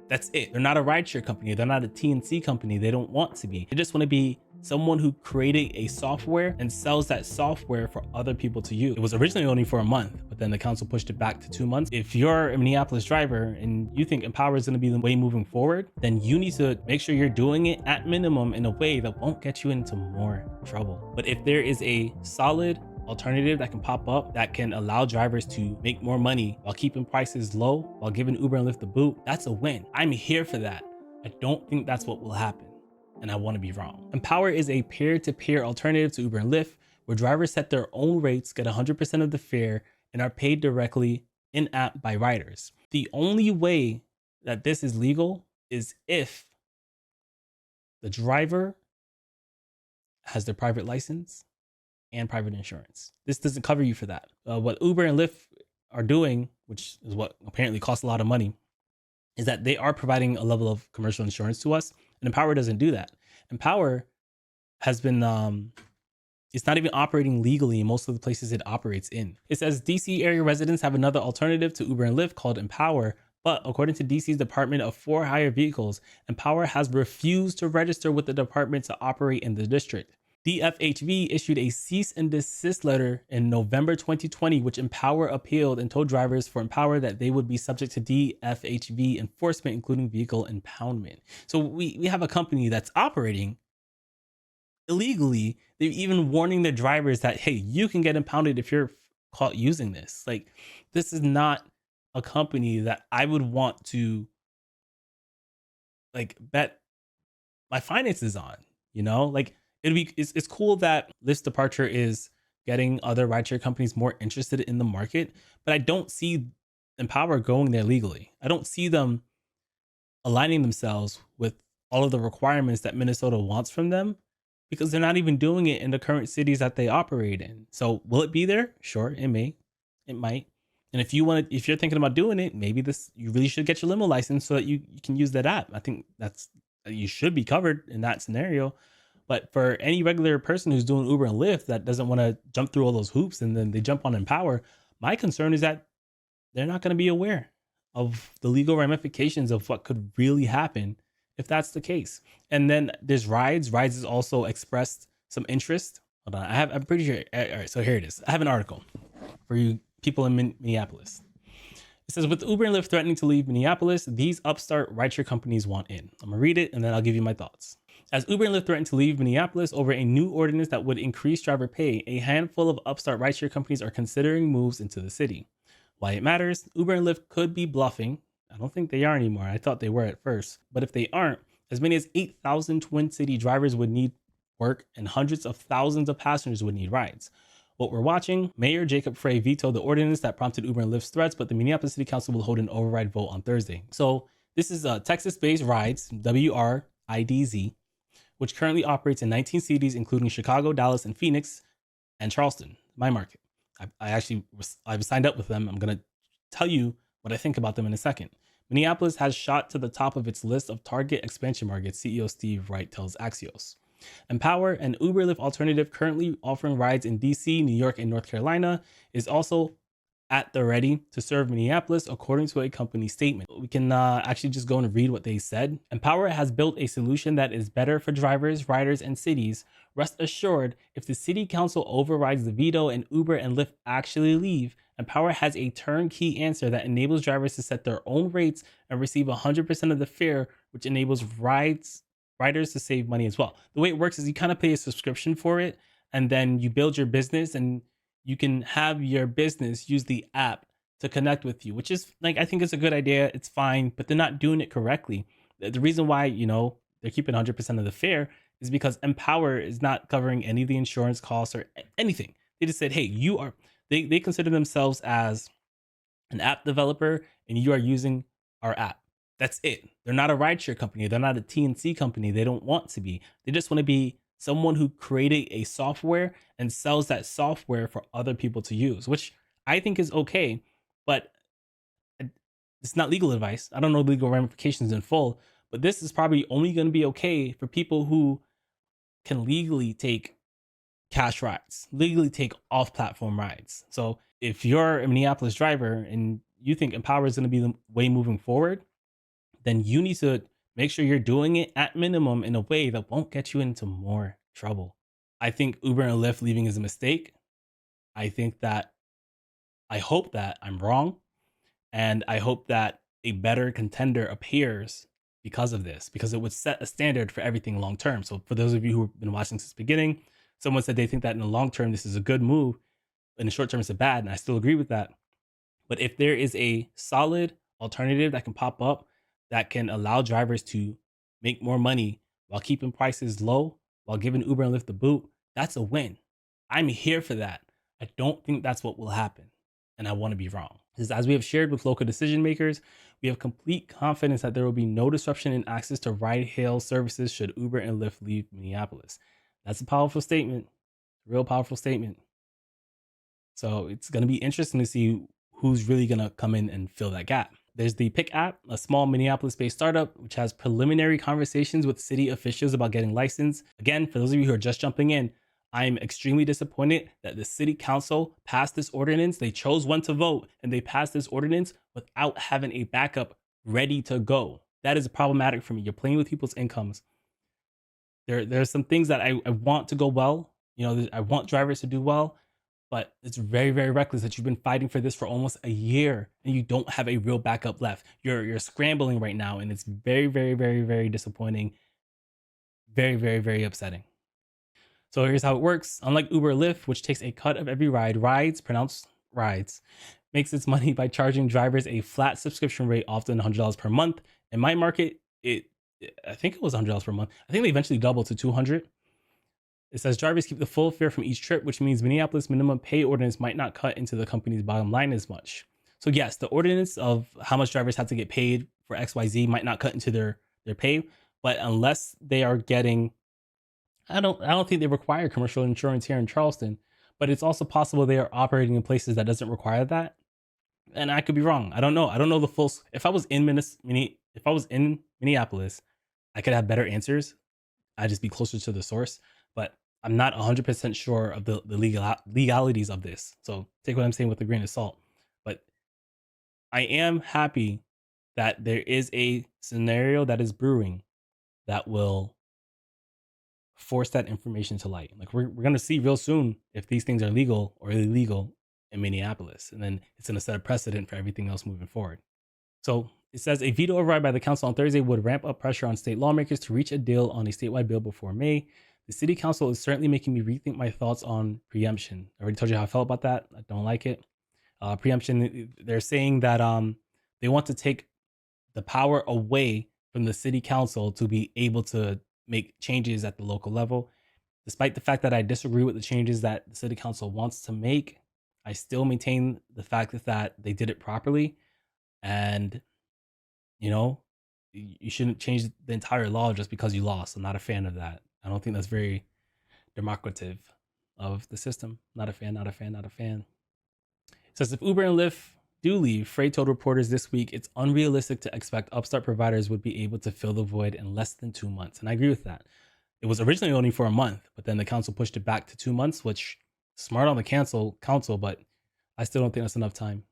That's it. They're not a rideshare company. They're not a TNC company. They don't want to be. They just want to be someone who created a software and sells that software for other people to use. It was originally only for a month, but then the council pushed it back to 2 months. If you're a Minneapolis driver and you think Empower is going to be the way moving forward, then you need to make sure you're doing it at minimum in a way that won't get you into more trouble. But if there is a solid alternative that can pop up that can allow drivers to make more money while keeping prices low, while giving Uber and Lyft the boot, that's a win. I'm here for that. I don't think that's what will happen, and I want to be wrong. Empower is a peer-to-peer alternative to Uber and Lyft, where drivers set their own rates, get 100% of the fare, and are paid directly in-app by riders. The only way that this is legal is if the driver has their private license and private insurance. This doesn't cover you for that. What Uber and Lyft are doing, which is what apparently costs a lot of money, is that they are providing a level of commercial insurance to us, and Empower doesn't do that. Empower has been, it's not even operating legally in most of the places it operates in. It says DC area residents have another alternative to Uber and Lyft called Empower, but according to DC's Department of For-Hire Vehicles, Empower has refused to register with the department to operate in the district. DFHV issued a cease and desist letter in November 2020, which Empower appealed and told drivers for Empower that they would be subject to DFHV enforcement, including vehicle impoundment. So we have a company that's operating illegally. They're even warning their drivers that, hey, you can get impounded if you're caught using this. Like, this is not a company that I would want to like bet my finances on, you know? Like, it's cool that Lyft's departure is getting other rideshare companies more interested in the market, but I don't see Empower going there legally. I don't see them aligning themselves with all of the requirements that Minnesota wants from them, because they're not even doing it in the current cities that they operate in. So will it be there? Sure, it may, it might. And if you're thinking about doing it, maybe you really should get your limo license so that you can use that app. I think you should be covered in that scenario. But for any regular person who's doing Uber and Lyft that doesn't want to jump through all those hoops and then they jump on Empower, my concern is that they're not going to be aware of the legal ramifications of what could really happen if that's the case. And then there's Rides. Rides has also expressed some interest. Hold on, I'm pretty sure. All right, so here it is. I have an article for you people in Minneapolis. It says, with Uber and Lyft threatening to leave Minneapolis, these upstart rideshare companies want in. I'm gonna read it and then I'll give you my thoughts. As Uber and Lyft threaten to leave Minneapolis over a new ordinance that would increase driver pay, a handful of upstart rideshare companies are considering moves into the city. Why it matters, Uber and Lyft could be bluffing. I don't think they are anymore. I thought they were at first. But if they aren't, as many as 8,000 Twin City drivers would need work and hundreds of thousands of passengers would need rides. What we're watching, Mayor Jacob Frey vetoed the ordinance that prompted Uber and Lyft's threats, but the Minneapolis City Council will hold an override vote on Thursday. So this is Texas-based Rides, WRIDZ, which currently operates in 19 cities, including Chicago, Dallas, and Phoenix, and Charleston, my market. I've signed up with them. I'm going to tell you what I think about them in a second. Minneapolis has shot to the top of its list of target expansion markets, CEO Steve Wright tells Axios. Empower, an Uber Lyft alternative currently offering rides in DC, New York, and North Carolina, is also at the ready to serve Minneapolis, according to a company statement. We can actually just go and read what they said. Empower has built a solution that is better for drivers, riders, and cities. Rest assured, if the city council overrides the veto and Uber and Lyft actually leave, Empower has a turnkey answer that enables drivers to set their own rates and receive 100% of the fare, which enables riders to save money as well. The way it works is you kind of pay a subscription for it, and then you build your business, and you can have your business use the app to connect with you, which is like, I think it's a good idea. It's fine, but they're not doing it correctly. The reason why, they're keeping 100% of the fare is because Empower is not covering any of the insurance costs or anything. They just said, hey, they consider themselves as an app developer and you are using our app. That's it. They're not a rideshare company. They're not a TNC company. They don't want to be. They just want to be someone who created a software and sells that software for other people to use, which I think is okay, but it's not legal advice. I don't know the legal ramifications in full, but this is probably only going to be okay for people who can legally take cash rides, legally take off-platform rides. So if you're a Minneapolis driver and you think Empower is going to be the way moving forward, then you need to make sure you're doing it at minimum in a way that won't get you into more trouble. I think Uber and Lyft leaving is a mistake. I think that I hope that I'm wrong. And I hope that a better contender appears because of this, because it would set a standard for everything long term. So for those of you who have been watching since the beginning, someone said they think that in the long term, this is a good move. In the short term, it's a bad. And I still agree with that. But if there is a solid alternative that can pop up that can allow drivers to make more money while keeping prices low, while giving Uber and Lyft the boot, that's a win. I'm here for that. I don't think that's what will happen. And I want to be wrong. Because as we have shared with local decision makers, we have complete confidence that there will be no disruption in access to ride-hail services should Uber and Lyft leave Minneapolis. That's a powerful statement, real powerful statement. So it's going to be interesting to see who's really going to come in and fill that gap. There's the Pick app, a small Minneapolis-based startup, which has preliminary conversations with city officials about getting licensed. Again, for those of you who are just jumping in, I'm extremely disappointed that the city council passed this ordinance. They chose when to vote, and they passed this ordinance without having a backup ready to go. That is problematic for me. You're playing with people's incomes. There's some things that I want to go well. You know, I want drivers to do well, but it's very, very reckless that you've been fighting for this for almost a year and you don't have a real backup left. You're scrambling right now, and it's very, very, very, very disappointing. Very, very, very upsetting. So here's how it works. Unlike Uber Lyft, which takes a cut of every ride, pronounced rides, makes its money by charging drivers a flat subscription rate, often $100 per month. In my market, I think it was $100 per month. I think they eventually doubled to $200. It says drivers keep the full fare from each trip, which means Minneapolis minimum pay ordinance might not cut into the company's bottom line as much. So yes, the ordinance of how much drivers have to get paid for XYZ might not cut into their pay, but unless they are getting, I don't think they require commercial insurance here in Charleston, but it's also possible they are operating in places that doesn't require that. And I could be wrong. I don't know. I don't know the full. If I was in Minneapolis, I could have better answers. I'd just be closer to the source, but I'm not 100% sure of the legalities of this. So take what I'm saying with a grain of salt. But I am happy that there is a scenario that is brewing that will force that information to light. Like we're going to see real soon if these things are legal or illegal in Minneapolis. And then it's going to set a precedent for everything else moving forward. So it says a veto override by the council on Thursday would ramp up pressure on state lawmakers to reach a deal on a statewide bill before May. The city council is certainly making me rethink my thoughts on preemption. I already told you how I felt about that. I don't like it. Preemption, they're saying that they want to take the power away from the city council to be able to make changes at the local level. Despite the fact that I disagree with the changes that the city council wants to make, I still maintain the fact that they did it properly. And, you know, you shouldn't change the entire law just because you lost. I'm not a fan of that. I don't think that's very democrative of the system. Not a fan, not a fan, not a fan. It says if Uber and Lyft do leave, Freight told reporters this week, it's unrealistic to expect upstart providers would be able to fill the void in less than 2 months. And I agree with that. It was originally only for a month, but then the council pushed it back to 2 months, which smart on the council, but I still don't think that's enough time.